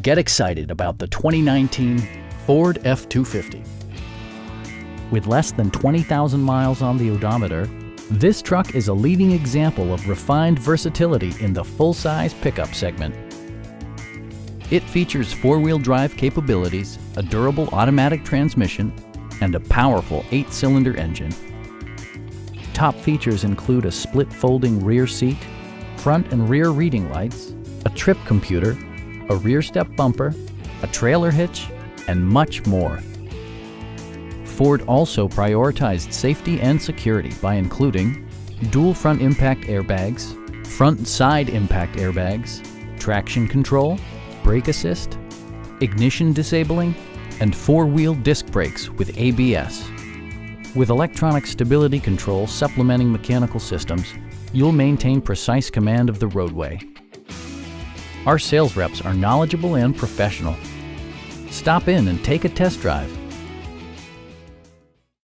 Get excited about the 2019 Ford F-250. With less than 20,000 miles on the odometer, this truck is a leading example of refined versatility in the full-size pickup segment. It features four-wheel drive capabilities, a durable automatic transmission, and a powerful 8-cylinder engine. Top features include a split folding rear seat, front and rear reading lights, a trip computer, a rear step bumper, a trailer hitch, and much more. Ford also prioritized safety and security by including dual front impact airbags, front and side impact airbags, traction control, brake assist, ignition disabling, and four-wheel disc brakes with ABS. With electronic stability control supplementing mechanical systems, you'll maintain precise command of the roadway. Our sales reps are knowledgeable and professional. Stop in and take a test drive.